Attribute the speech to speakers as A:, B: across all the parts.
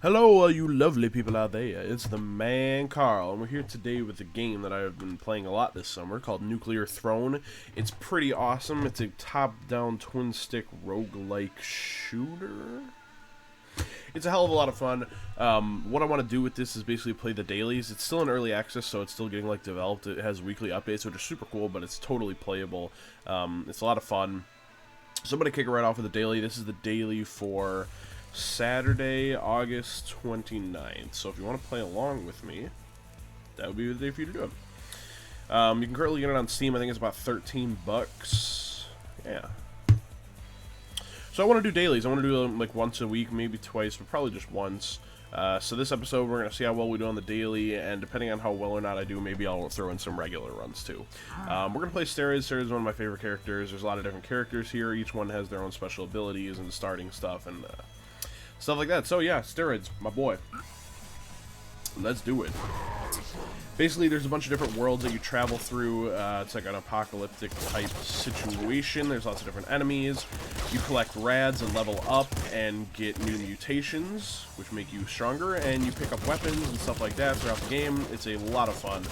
A: Hello, all you lovely people out there. It's the man Carl, and we're here today with a game that I've been playing a lot this summer called Nuclear Throne. It's pretty awesome. It's a top-down twin-stick roguelike shooter. It's a hell of a lot of fun. What I want to do with this is basically play the dailies. It's still in early access, so it's still getting developed. It has weekly updates, which are super cool, but it's totally playable. It's a lot of fun. So I'm going to kick it right off with the daily. This is the daily for Saturday, August 29th. So if you want to play along with me, that would be the day for you to do it. You can currently get it on Steam. I think it's about 13 bucks. Yeah. So I want to do dailies. I want to do them like once a week, maybe twice, but probably just once. So this episode, we're going to see how well we do on the daily, and depending on how well or not I do, maybe I'll throw in some regular runs too. We're going to play Steroids. Steroids is one of my favorite characters. There's a lot of different characters here. Each one has their own special abilities and starting stuff and stuff like that. So yeah, Steroids, my boy. Let's do it. Basically, there's a bunch of different worlds that you travel through. It's like an apocalyptic type situation. There's lots of different enemies. You collect rads and level up and get new mutations, which make you stronger, and you pick up weapons and stuff like that throughout the game. It's a lot of fun.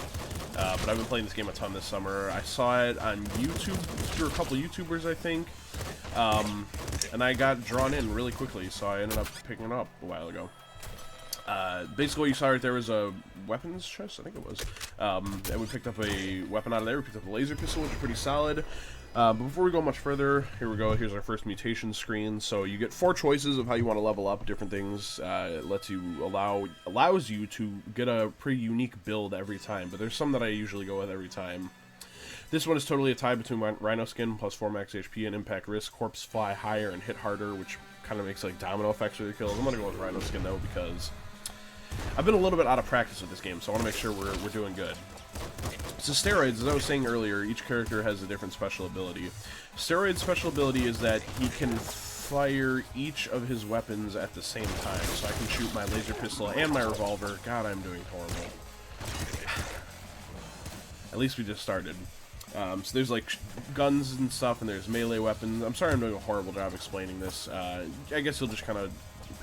A: But I've been playing this game a ton this summer. I saw it on YouTube through a couple YouTubers, I think. And I got drawn in really quickly, so I ended up picking it up a while ago. Basically what you saw right there was a weapons chest, I think it was. And we picked up a weapon out of there. We picked up a laser pistol, which is pretty solid. But before we go much further, here we go. Here's our first mutation screen. So you get 4 choices of how you want to level up different things. It lets you allows you to get a pretty unique build every time. But there's some that I usually go with every time. This one is totally a tie between Rhino Skin plus 4 max HP and impact risk, corpse fly higher and hit harder, which kind of makes like domino effects for the kills. I'm gonna go with Rhino Skin though because I've been a little bit out of practice with this game, so I want to make sure we're doing good. So Steroids, as I was saying earlier, each character has a different special ability. Steroid's special ability is that he can fire each of his weapons at the same time. So I can shoot my laser pistol and my revolver. God, I'm doing horrible. At least we just started. So there's like guns and stuff, and there's melee weapons. I'm sorry I'm doing a horrible job explaining this. I guess you'll just kind of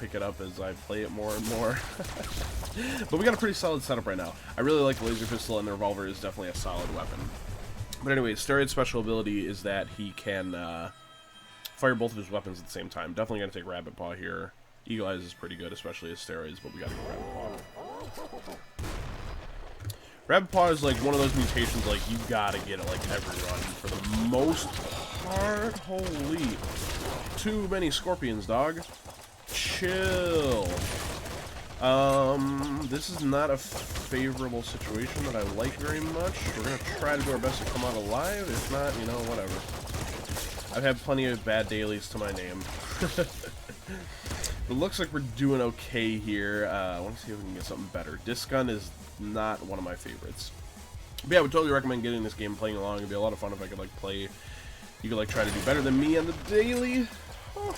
A: pick it up as I play it more and more. But we got a pretty solid setup right now. I really like the laser pistol, and the revolver is definitely a solid weapon. But anyway, Steroid's special ability is that he can fire both of his weapons at the same time. Definitely going to take Rabbit Paw here. Eagle Eyes is pretty good, especially as Steroids, but we got to go Rabbit Paw. Rabbit Paw is like one of those mutations, like, you gotta get it like every run for the most part. Holy. Too many scorpions, dog. Chill. This is not a favorable situation that I like very much. We're gonna try to do our best to come out alive. If not, you know, whatever. I've had plenty of bad dailies to my name. It looks like we're doing okay here. I want to see if we can get something better. Disc Gun is not one of my favorites. But yeah, I would totally recommend getting this game and playing along. It'd be a lot of fun if I could like play. You could like try to do better than me on the daily. Oh.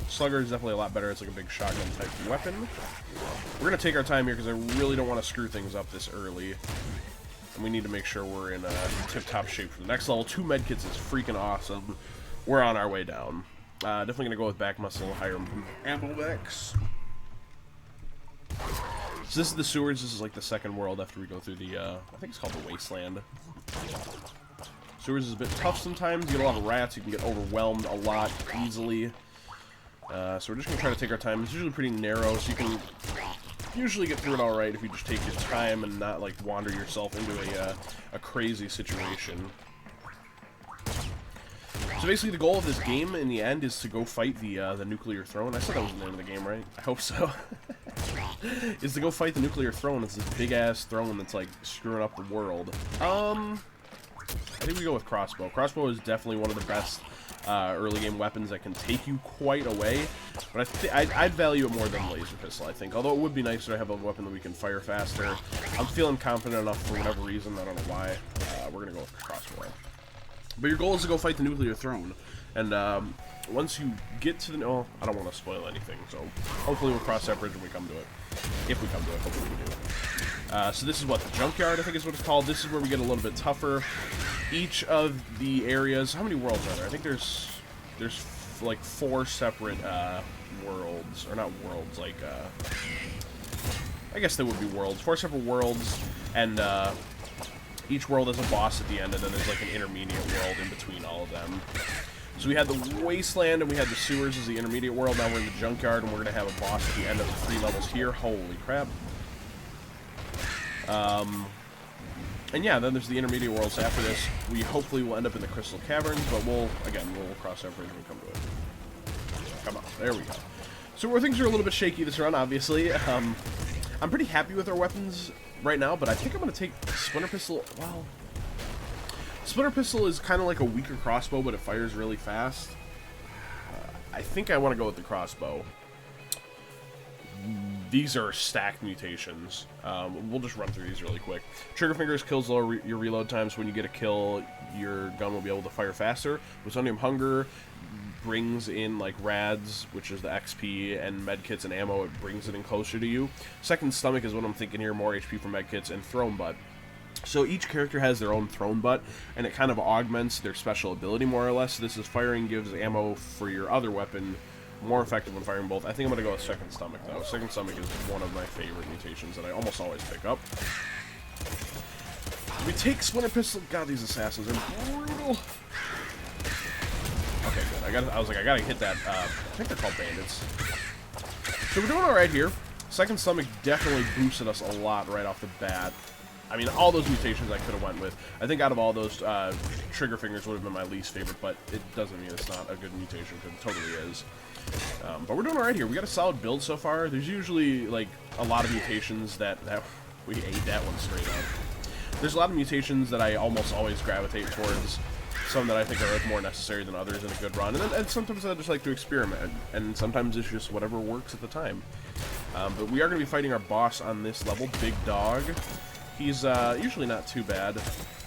A: Slugger is definitely a lot better. It's like a big shotgun type weapon. We're gonna take our time here because I really don't want to screw things up this early. And we need to make sure we're in tip-top shape for the next level. 2 medkits is freaking awesome. We're on our way down. Definitely gonna go with back muscle, higher ammo max. So this is the sewers. This is like the second world after we go through the, I think it's called the Wasteland. Sewers is a bit tough sometimes. You get a lot of rats. You can get overwhelmed a lot easily. So we're just going to try to take our time. It's usually pretty narrow, so you can usually get through it alright if you just take your time and not, like, wander yourself into a crazy situation. So basically the goal of this game in the end is to go fight the Nuclear Throne. I said that was the name of the game, right? I hope so. Is to go fight the Nuclear Throne. It's this big-ass throne that's, like, screwing up the world. I think we go with Crossbow. Crossbow is definitely one of the best early game weapons that can take you quite a way, but I'd value it more than laser pistol, I think. Although it would be nicer to have a weapon that we can fire faster. I'm feeling confident enough for whatever reason. I don't know why. We're gonna go with Crossbow. But your goal is to go fight the Nuclear Throne, and once you get to the... Oh, I don't want to spoil anything, so hopefully we'll cross that bridge when we come to it. If we come to it, hopefully we do. So this is what, the Junkyard, I think is what it's called. This is where we get a little bit tougher. Each of the areas... How many worlds are there? I think there's like 4 separate worlds, or not worlds, like I guess they would be worlds. 4 separate worlds, and each world has a boss at the end, and then there's like an intermediate world in between all of them. So we had the Wasteland, and we had the Sewers as the intermediate world. Now we're in the Junkyard, and we're going to have a boss at the end of the 3 levels here. Holy crap. And yeah, then there's the intermediate worlds. So after this, we hopefully will end up in the Crystal Caverns, but we'll cross that bridge when we come to it. Come on, there we go. So where things are a little bit shaky this run, obviously. I'm pretty happy with our weapons right now, but I think I'm going to take Splinter Pistol. Well, Splinter Pistol is kind of like a weaker crossbow, but it fires really fast. I think I want to go with the crossbow. These are stacked mutations. We'll just run through these really quick. Trigger Fingers kills lower your reload times. When you get a kill, your gun will be able to fire faster. Wisdom Hunger brings in like rads, which is the XP, and medkits and ammo. It brings it in closer to you. Second Stomach is what I'm thinking here. More HP for medkits, and Throne Butt. So each character has their own Throne Butt, and it kind of augments their special ability more or less. This is firing gives ammo for your other weapon. More effective when firing both. I think I'm going to go with Second Stomach, though. Second Stomach is one of my favorite mutations that I almost always pick up. We take Splinter Pistol. God, these assassins are brutal. Okay, good. I was like, I gotta hit that. I think they're called bandits. So we're doing alright here. Second Stomach definitely boosted us a lot right off the bat. I mean, all those mutations I could have went with. I think out of all those, Trigger Fingers would have been my least favorite, but it doesn't mean it's not a good mutation, because it totally is. But we're doing alright here. We got a solid build so far. There's usually, like, a lot of mutations that we ate that one straight up. There's a lot of mutations that I almost always gravitate towards. Some that I think are like, more necessary than others in a good run. And sometimes I just like to experiment. And sometimes it's just whatever works at the time. But we are going to be fighting our boss on this level, Big Dog. He's usually not too bad.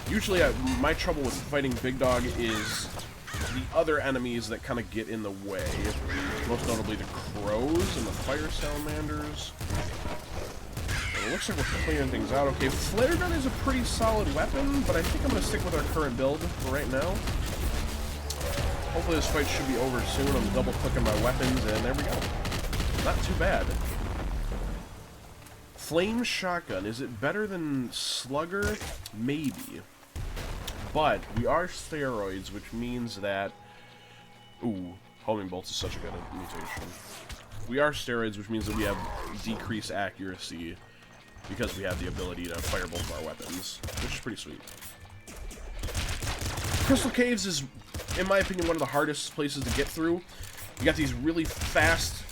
A: Usually my trouble with fighting Big Dog is the other enemies that kind of get in the way. Most notably the crows and the fire salamanders. And it looks like we're clearing things out. Okay, Flare Gun is a pretty solid weapon, but I think I'm going to stick with our current build for right now. Hopefully this fight should be over soon. I'm double clicking my weapons, and there we go. Not too bad. Flame Shotgun, is it better than Slugger? Maybe. But we are steroids, which means that... Ooh, Homing Bolts is such a good mutation. We are steroids, which means that we have decreased accuracy because we have the ability to fire both of our weapons, which is pretty sweet. Crystal Caves is, in my opinion, one of the hardest places to get through. You got these really fast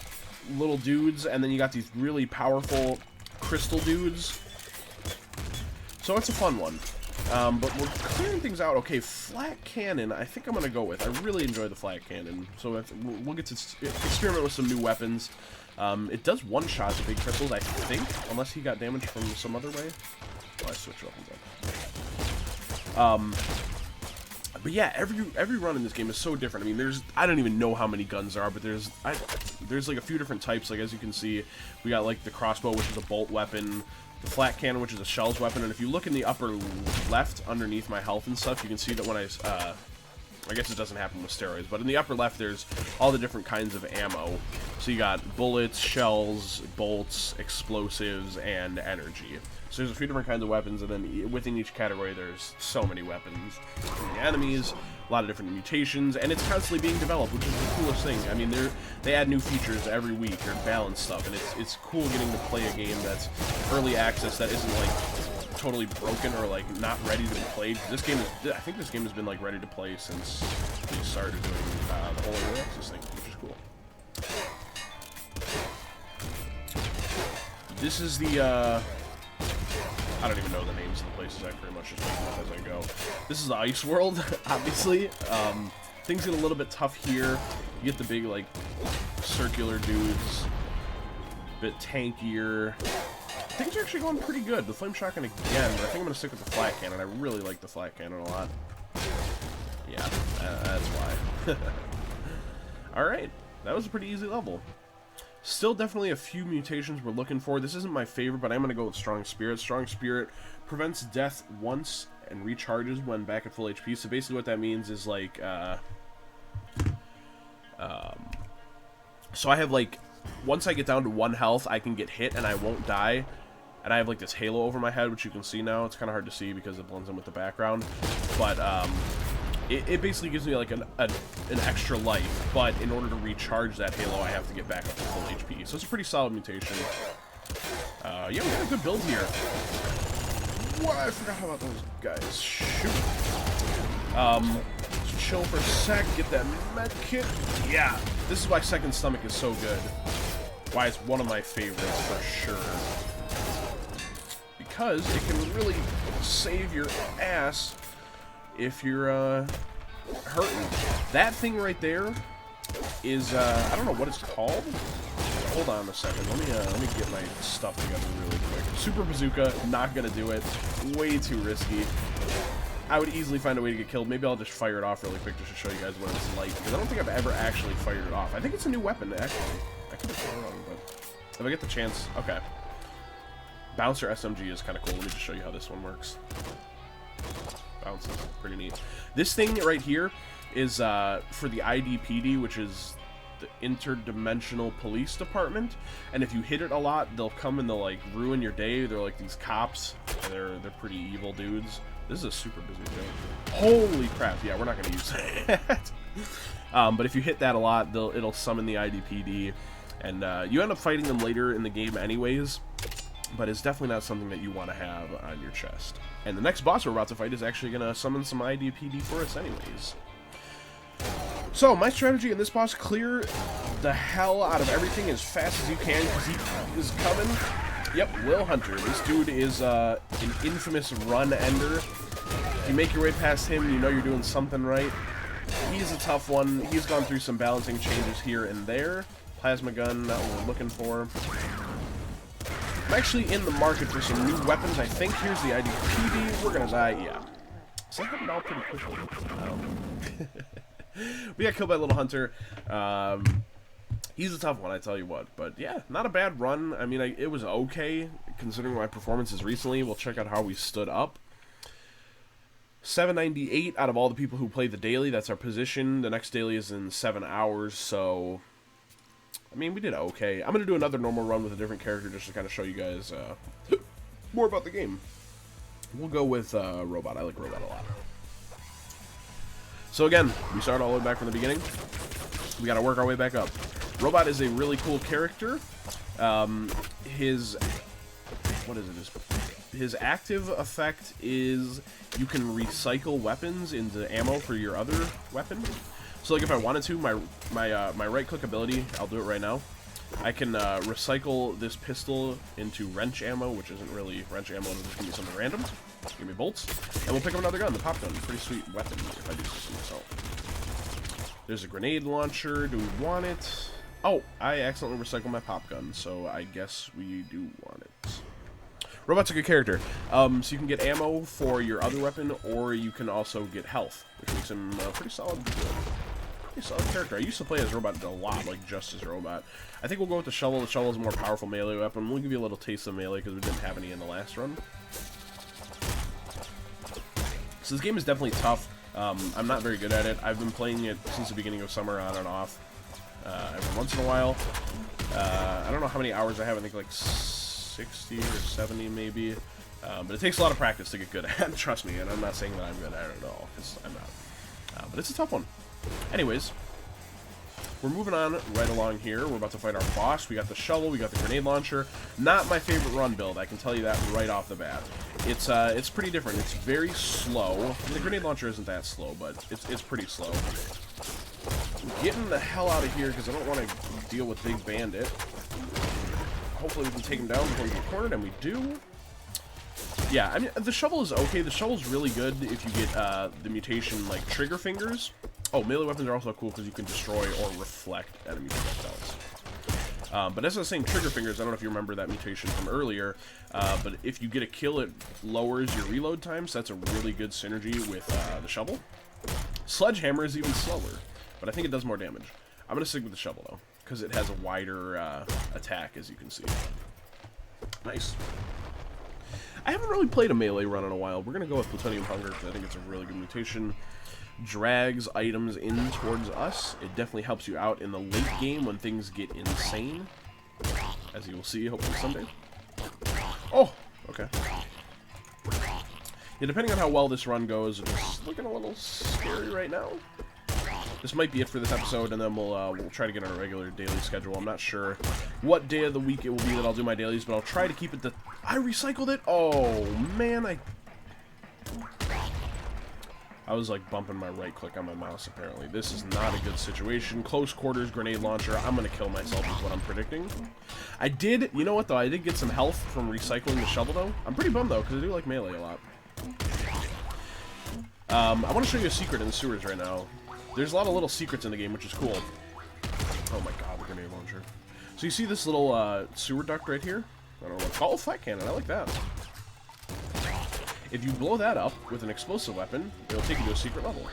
A: little dudes, and then you got these really powerful crystal dudes. So it's a fun one. But we're clearing things out. Okay, Flat Cannon, I think I'm going to go with. I really enjoy the Flat Cannon. So we'll get to experiment with some new weapons. It does one-shot the big crystals, I think, unless he got damaged from some other way. Oh, I switched weapons up. But yeah, every run in this game is so different. I mean, I don't even know how many guns there are, but there's like a few different types. Like, as you can see, we got like the crossbow, which is a bolt weapon, the Flat Cannon, which is a shells weapon, and if you look in the upper left underneath my health and stuff, you can see that when I guess it doesn't happen with steroids, but in the upper left there's all the different kinds of ammo. So you got bullets, shells, bolts, explosives, and energy. So there's a few different kinds of weapons, and then within each category there's so many weapons. From the enemies, a lot of different mutations, and it's constantly being developed, which is the coolest thing. I mean, they add new features every week, or balance stuff, and it's cool getting to play a game that's early access that isn't like totally broken or like not ready to be played. I think this game has been like ready to play since we started doing the whole early access thing, which is cool. This is the I don't even know the names of the places. I pretty much just make them up as I go. This is the Ice World, obviously. Things get a little bit tough here. You get the big like circular dudes, a bit tankier. Things are actually going pretty good. The Flame Shotgun again, but I think I'm going to stick with the Flat Cannon. I really like the Flat Cannon a lot. Yeah, that's why. Alright, that was a pretty easy level. Still definitely a few mutations we're looking for. This isn't my favorite, but I'm going to go with Strong Spirit. Strong Spirit prevents death once and recharges when back at full HP. So basically what that means is like, So I have, like, once I get down to 1 health, I can get hit and I won't die. And I have, like, this halo over my head, which you can see now. It's kind of hard to see because it blends in with the background. But, it basically gives me, like, an extra life. But in order to recharge that halo, I have to get back up to full HP. So it's a pretty solid mutation. Yeah, we got a good build here. What? I forgot about those guys. Shoot. Just chill for a sec, get that med kit. Yeah, this is why Second Stomach is so good. Why it's one of my favorites for sure. Because it can really save your ass if you're hurting. That thing right there is I don't know what it's called. Hold on a second. Let me get my stuff together really quick. Super Bazooka, not gonna do it. Way too risky. I would easily find a way to get killed. Maybe I'll just fire it off really quick just to show you guys what it's like. Because I don't think I've ever actually fired it off. I think it's a new weapon, actually. I could be wrong, but if I get the chance... Okay. Bouncer SMG is kind of cool. Let me just show you how this one works. Bounces. Pretty neat. This thing right here is for the IDPD, which is the Interdimensional Police Department. And if you hit it a lot, they'll come and they'll, like, ruin your day. They're like these cops. And they're pretty evil dudes. This is a super bazooka. Holy crap. Yeah, we're not going to use that. But if you hit that a lot, it'll summon the IDPD. And you end up fighting them later in the game anyways. But it's definitely not something that you want to have on your chest. And the next boss we're about to fight is actually going to summon some IDPD for us anyways. So, my strategy in this boss, clear the hell out of everything as fast as you can, because he is coming. Yep, Will Hunter. This dude is an infamous run ender. If you make your way past him, you know you're doing something right. He's a tough one. He's gone through some balancing changes here and there. Plasma gun, not what we're looking for. I'm actually in the market for some new weapons. I think here's the IDPD. We're gonna die. Yeah. So that happened all pretty quickly. We got killed by Little Hunter. He's a tough one, I tell you what. But yeah, not a bad run. I mean, it was okay considering my performances recently. We'll check out how we stood up. 798 out of all the people who played the daily. That's our position. The next daily is in 7 hours, so... I mean, we did okay. I'm going to do another normal run with a different character just to kind of show you guys more about the game. We'll go with Robot. I like Robot a lot. So again, we start all the way back from the beginning. We got to work our way back up. Robot is a really cool character. His active effect is you can recycle weapons into ammo for your other weapon. So, like, if I wanted to, my right-click ability, I'll do it right now. I can recycle this pistol into wrench ammo, which isn't really wrench ammo, it'll just give me something random. Give me bolts. And we'll pick up another gun, the pop gun. Pretty sweet weapon, if I do so myself. There's a grenade launcher. Do we want it? Oh, I accidentally recycled my pop gun, so I guess we do want it. Robot's a good character. So you can get ammo for your other weapon, or you can also get health, which makes him pretty solid character. I used to play as Robot a lot, like just as Robot. I think we'll go with the shovel. The shovel is a more powerful melee weapon. We'll give you a little taste of melee because we didn't have any in the last run. So this game is definitely tough. I'm not very good at it. I've been playing it since the beginning of summer, on and off. Every once in a while. I don't know how many hours I have. I think like 60 or 70 maybe. But it takes a lot of practice to get good at it. Trust me, and I'm not saying that I'm good at it at all, because I'm not. But it's a tough one. Anyways, we're moving on right along here. We're about to fight our boss. We got the shovel, we got the grenade launcher. Not my favorite run build, I can tell you that right off the bat. It's pretty different. It's very slow. The grenade launcher isn't that slow, but it's pretty slow. I'm getting the hell out of here because I don't want to deal with Big Bandit. Hopefully we can take him down before we get cornered, and we do. Yeah, I mean, the shovel is okay. The shovel's really good if you get the mutation, like, trigger fingers. Oh, melee weapons are also cool because you can destroy or reflect enemy projectiles. But as I was saying, trigger fingers, I don't know if you remember that mutation from earlier, but if you get a kill, it lowers your reload time, so that's a really good synergy with the shovel. Sledgehammer is even slower, but I think it does more damage. I'm going to stick with the shovel, though, because it has a wider attack, as you can see. Nice. I haven't really played a melee run in a while. We're going to go with Plutonium Hunger, because I think it's a really good mutation. drags items in towards us. It definitely helps you out in the late game when things get insane, as you will see hopefully someday. Oh, okay. Yeah, depending on how well this run goes, it's looking a little scary right now. This might be it for this episode, and then we'll try to get on a regular daily schedule. I'm not sure what day of the week it will be that I'll do my dailies, but I'll try to keep it to... I recycled it? Oh, man, I was, like, bumping my right click on my mouse, apparently. This is not a good situation. Close quarters, grenade launcher. I'm gonna kill myself is what I'm predicting. I did... You know what, though? I did get some health from recycling the shovel, though. I'm pretty bummed, though, because I do like melee a lot. I want to show you a secret in the sewers right now. There's a lot of little secrets in the game, which is cool. Oh my god, the grenade launcher. So you see this little sewer duct right here? I don't know what. Oh, flat cannon. I like that. If you blow that up with an explosive weapon, it'll take you to a secret level.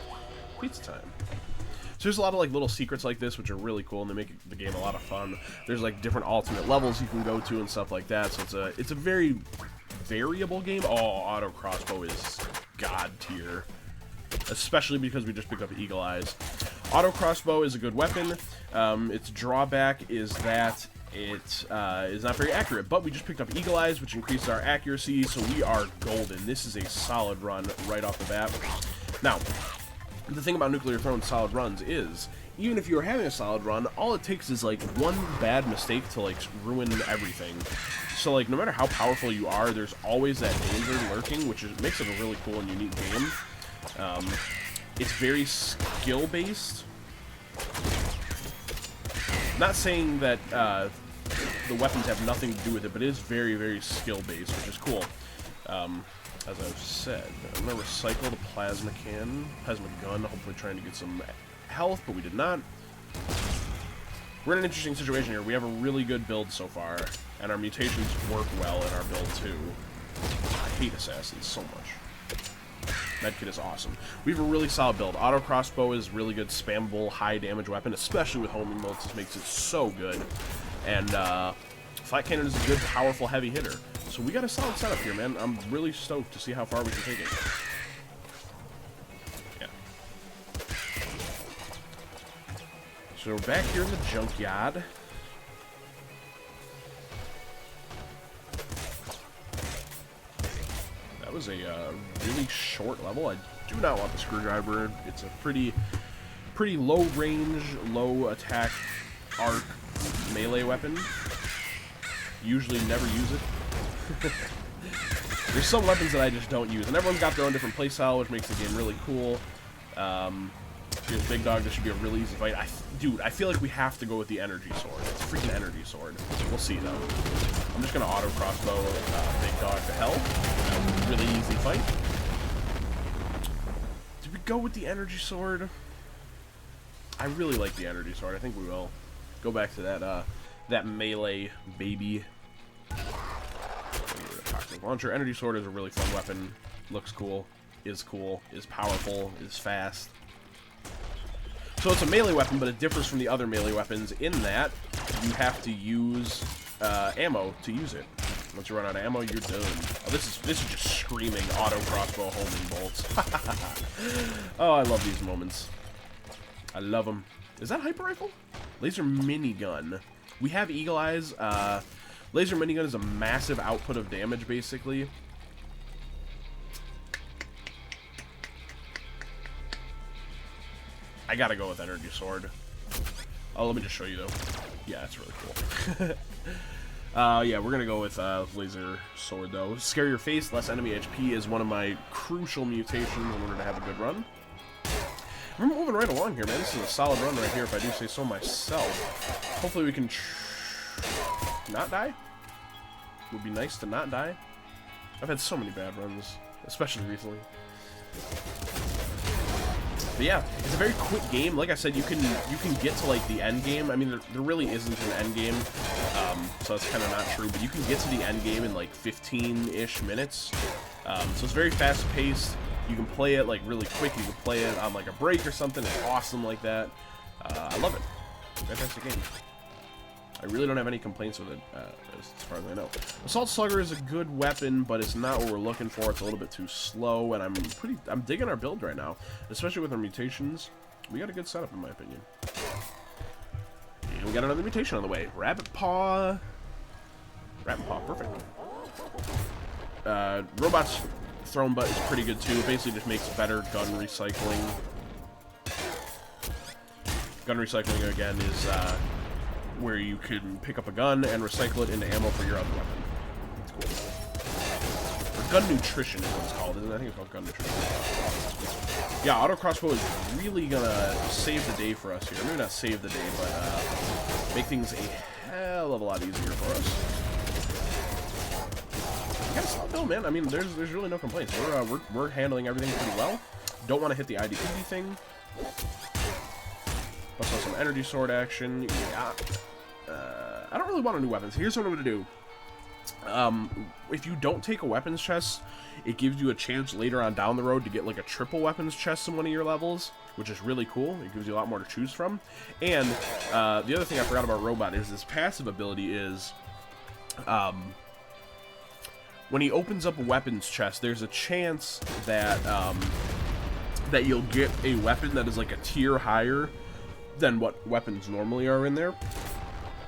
A: Pizza time. So there's a lot of like little secrets like this, which are really cool, and they make the game a lot of fun. There's like different alternate levels you can go to and stuff like that. So it's a very variable game. Oh, auto crossbow is god tier. Especially because we just picked up Eagle Eyes. Auto crossbow is a good weapon. Its drawback is that it is not very accurate, but we just picked up Eagle Eyes, which increases our accuracy, so we are golden. This is a solid run right off the bat. Now, the thing about Nuclear Throne solid runs is, even if you're having a solid run, all it takes is like one bad mistake to like ruin everything. So like no matter how powerful you are, there's always that danger lurking, which makes it a really cool and unique game. It's very skill-based. Not saying that the weapons have nothing to do with it, but it is very, very skill-based, which is cool. As I've said, I'm going to recycle the plasma gun, hopefully trying to get some health, but we did not. We're in an interesting situation here. We have a really good build so far, and our mutations work well in our build too. I hate assassins so much. Medkit is awesome. We have a really solid build. Auto crossbow is really good, spammable, high damage weapon, especially with homing bolts. This makes it so good. And flat cannon is a good, powerful, heavy hitter. So we got a solid setup here, man. I'm really stoked to see how far we can take it. Yeah. So we're back here in the junkyard. That was a really short level. I do not want the screwdriver. It's a pretty low range, low attack arc melee weapon. Usually never use it. There's some weapons that I just don't use, and everyone's got their own different playstyle, which makes the game really cool. Here's Big Dog. This should be a really easy fight. Dude, I feel like we have to go with the energy sword. It's a freaking energy sword. We'll see, though. I'm just going to auto crossbow Big Dog to hell. That was a really easy fight. Did we go with the energy sword? I really like the energy sword. I think we will. Go back to that melee baby. Toxic launcher. Energy sword is a really fun weapon. Looks cool. Is powerful. Is fast. So it's a melee weapon, but it differs from the other melee weapons in that you have to use ammo to use it. Once you run out of ammo, you're done. Oh, this is just screaming auto crossbow homing bolts. Oh, I love these moments. I love them. Is that hyper rifle? Laser minigun. We have Eagle Eyes. Laser minigun is a massive output of damage, basically. I gotta go with energy sword. Oh, let me just show you, though. Yeah, it's really cool. Yeah, we're gonna go with laser sword, though. Scare your face, less enemy HP is one of my crucial mutations in order to have a good run. We're moving right along here, man. This is a solid run right here, if I do say so myself. Hopefully we can not die. Would be nice to not die. I've had so many bad runs, especially recently. But yeah, it's a very quick game. Like I said, you can get to like the end game. I mean, there really isn't an end game, so that's kind of not true. But you can get to the end game in like 15-ish minutes. So it's very fast-paced. You can play it like really quick. You can play it on like a break or something. It's awesome like that. I love it. Fantastic game. I really don't have any complaints with it, as far as I know. Assault Slugger is a good weapon, but it's not what we're looking for. It's a little bit too slow, and I'm digging our build right now, especially with our mutations. We got a good setup, in my opinion. And we got another mutation on the way. Rabbit Paw. Rabbit Paw, perfect. Robot's Thrown Butt is pretty good too. It basically just makes better gun recycling. Gun recycling, again, is where you can pick up a gun and recycle it into ammo for your other weapon. That's cool. Or gun nutrition is what it's called, isn't it? I think it's called gun nutrition. Yeah, auto crossbow is really gonna save the day for us here. Maybe not save the day, but make things a hell of a lot easier for us. Got a solid build, man. I mean, there's really no complaints. We're handling everything pretty well. Don't want to hit the IDPD thing. Plus some energy sword action. Yeah. I don't really want a new weapon. So here's what I'm gonna do. If you don't take a weapons chest, it gives you a chance later on down the road to get like a triple weapons chest in one of your levels, which is really cool. It gives you a lot more to choose from. And the other thing I forgot about Robot is his passive ability is when he opens up a weapons chest, there's a chance that that you'll get a weapon that is like a tier higher than what weapons normally are in there,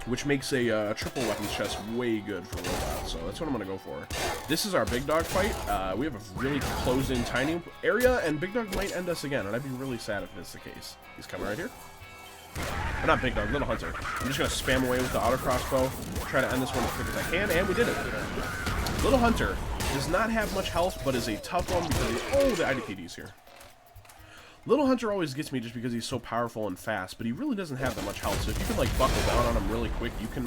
A: which makes a triple weapons chest way good for Robot. So that's what I'm gonna go for. This is our big dog fight. We have a really closed-in tiny area, and Big Dog might end us again, and I'd be really sad if it's the case. He's coming right here. Or not Big Dog, Little Hunter. I'm just gonna spam away with the auto crossbow, try to end this one as quick as I can, and we did it. Little Hunter does not have much health, but is a tough one because the IDPD's here. Little Hunter always gets me just because he's so powerful and fast, but he really doesn't have that much health. So if you can like buckle down on him really quick, you can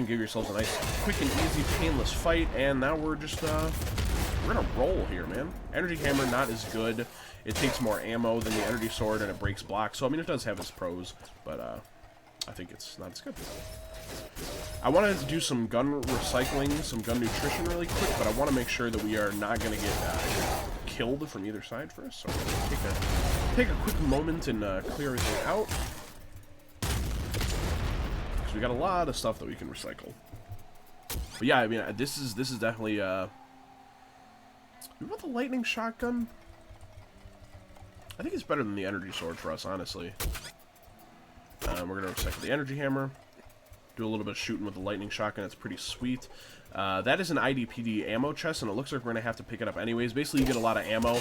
A: give yourselves a nice, quick and easy, painless fight. And now we're just we're gonna roll here, man. Energy Hammer not as good. It takes more ammo than the Energy Sword, and it breaks blocks. So I mean, it does have its pros, but I think it's not as good. I wanted to do some gun recycling, some gun nutrition really quick, but I want to make sure that we are not going to get killed from either side first. So I'm going to take a quick moment and clear everything out. Because we got a lot of stuff that we can recycle. But yeah, I mean, this is definitely what about the lightning shotgun? I think it's better than the energy sword for us, honestly. We're going to recycle the energy hammer. Do a little bit of shooting with the lightning shotgun. It's pretty sweet. That is an IDPD ammo chest, and it looks like we're going to have to pick it up anyways. Basically, you get a lot of ammo,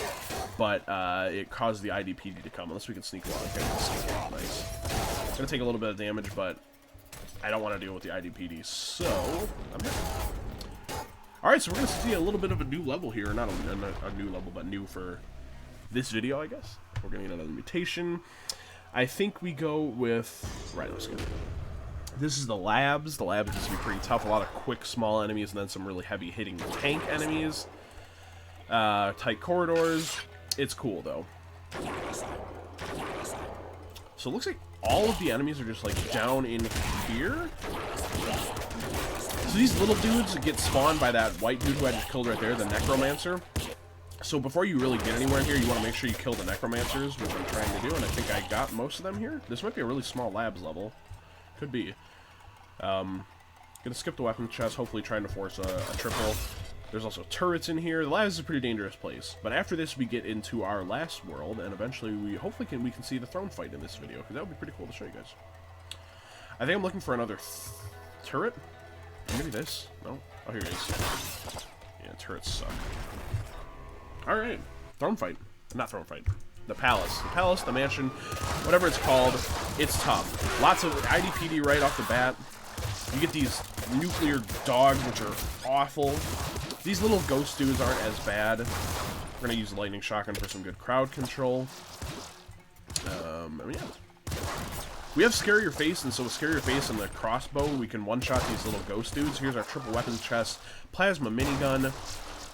A: but it causes the IDPD to come, unless we can sneak along. Okay, sneak in. Nice. It's going to take a little bit of damage, but I don't want to deal with the IDPD, so I'm here. Alright, so we're going to see a little bit of a new level here. Not a new level, but new for this video, I guess. We're going to get another mutation. I think we go with... Right, let's go. This is the labs. The labs just be pretty tough. A lot of quick, small enemies, and then some really heavy-hitting tank enemies. Tight corridors. It's cool, though. So it looks like all of the enemies are just, like, down in here. So these little dudes get spawned by that white dude who I just killed right there, the Necromancer. So before you really get anywhere here, you want to make sure you kill the Necromancers, which I'm trying to do, and I think I got most of them here. This might be a really small labs level. Could be. Gonna skip the weapon chest, hopefully trying to force a triple. There's also turrets in here. The labs is a pretty dangerous place. But after this, we get into our last world, and eventually we hopefully we can see the throne fight in this video, because that would be pretty cool to show you guys. I think I'm looking for another turret. Maybe this? No? Oh, here it is. Yeah, turrets suck. Alright. Throne fight. Not throne fight. The palace. The palace, the mansion, whatever it's called, it's tough. Lots of IDPD right off the bat. You get these nuclear dogs, which are awful. These little ghost dudes aren't as bad. We're going to use the lightning shotgun for some good crowd control. I mean, yeah. We have Scare Your Face, and so with Scare Your Face and the crossbow, we can one-shot these little ghost dudes. Here's our triple weapons chest. Plasma minigun.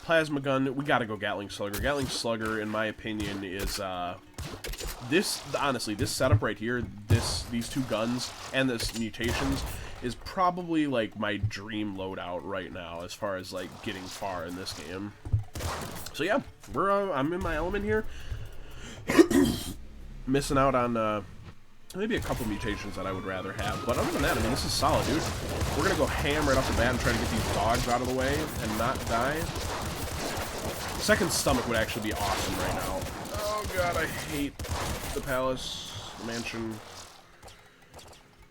A: Plasma gun. We gotta go Gatling Slugger. Gatling Slugger, in my opinion, is honestly, this setup right here, these two guns and this mutations is probably like my dream loadout right now as far as like getting far in this game. So yeah, I'm in my element here. Missing out on Maybe a couple mutations that I would rather have, but other than that, I mean, this is solid, dude. We're gonna go ham right off the bat and try to get these dogs out of the way and not die. Second stomach would actually be awesome right now. Oh god, I hate the palace, the mansion.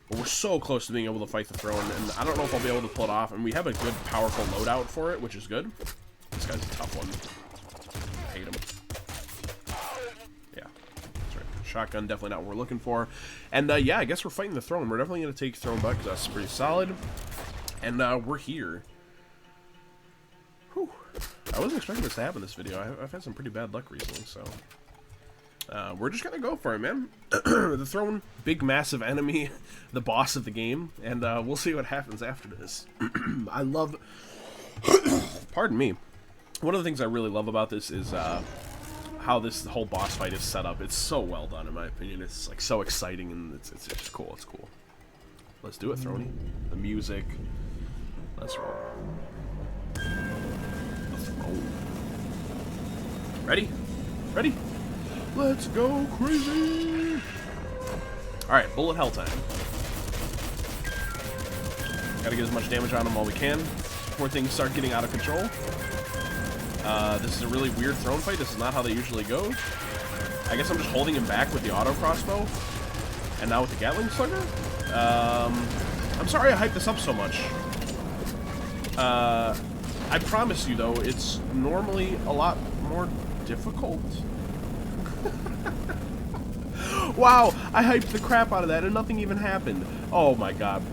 A: But we're so close to being able to fight the throne, and I don't know if I'll be able to pull it off, and we have a good, powerful loadout for it, which is good. This guy's a tough one. I hate him. Yeah, that's right. Shotgun, definitely not what we're looking for. And, yeah, I guess we're fighting the throne. We're definitely going to take throne butt, because that's pretty solid. And, we're here. Whew. I wasn't expecting this to happen in this video. I've had some pretty bad luck recently, so... we're just gonna go for it, man. The throne, big, massive enemy, the boss of the game, and we'll see what happens after this. I love... Pardon me. One of the things I really love about this is how this whole boss fight is set up. It's so well done, in my opinion. It's like so exciting, and it's just cool. It's cool. Let's do it, Throny. The music. Let's roll. The throne. Ready? Ready? Let's go crazy! Alright, bullet hell time. Gotta get as much damage on him while we can before things start getting out of control. This is a really weird throne fight. This is not how they usually go. I guess I'm just holding him back with the auto crossbow. And now with the Gatling Slugger? I'm sorry I hyped this up so much. I promise you, though, it's normally a lot more difficult. Wow, I hyped the crap out of that and nothing even happened. Oh my god.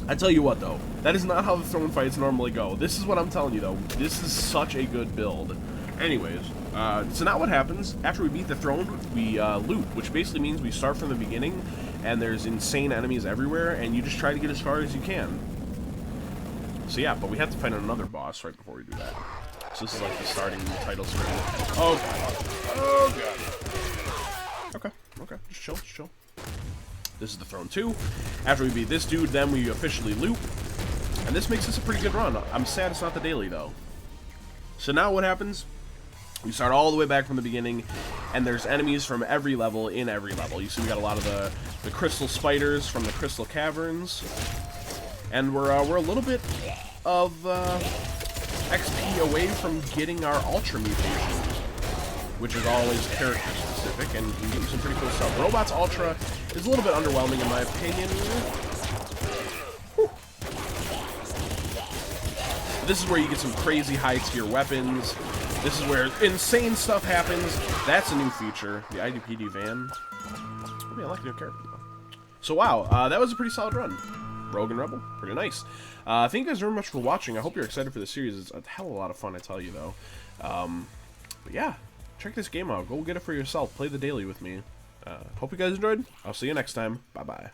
A: I tell you what, though, that is not how the throne fights normally go. This is what I'm telling you, though. This is such a good build. Anyways, so now what happens, after we beat the throne, we loot, which basically means we start from the beginning, and there's insane enemies everywhere, and you just try to get as far as you can. So yeah, but we have to find another boss right before we do that. So this is like the starting title screen. Oh god. Oh god. Okay, okay, just chill, just chill. This is the throne 2. After we beat this dude, then we officially loot. And this makes this a pretty good run. I'm sad it's not the daily, though. So now what happens? We start all the way back from the beginning, and there's enemies from every level in every level. You see we got a lot of the crystal spiders from the crystal caverns. And we're a little bit of XP away from getting our ultra mutations, which is always character specific, and you can get some pretty cool stuff. Robots Ultra is a little bit underwhelming in my opinion. Whew. This is where you get some crazy high tier weapons. This is where insane stuff happens. That's a new feature, the IDPD van. I mean, I like new character though. So wow, that was a pretty solid run. Rogue and Rebel, pretty nice. Thank you guys very much for watching. I hope you're excited for the series. It's a hell of a lot of fun, I tell you though. But yeah, check this game out. Go get it for yourself. Play the daily with me. Hope you guys enjoyed. I'll see you next time. Bye bye.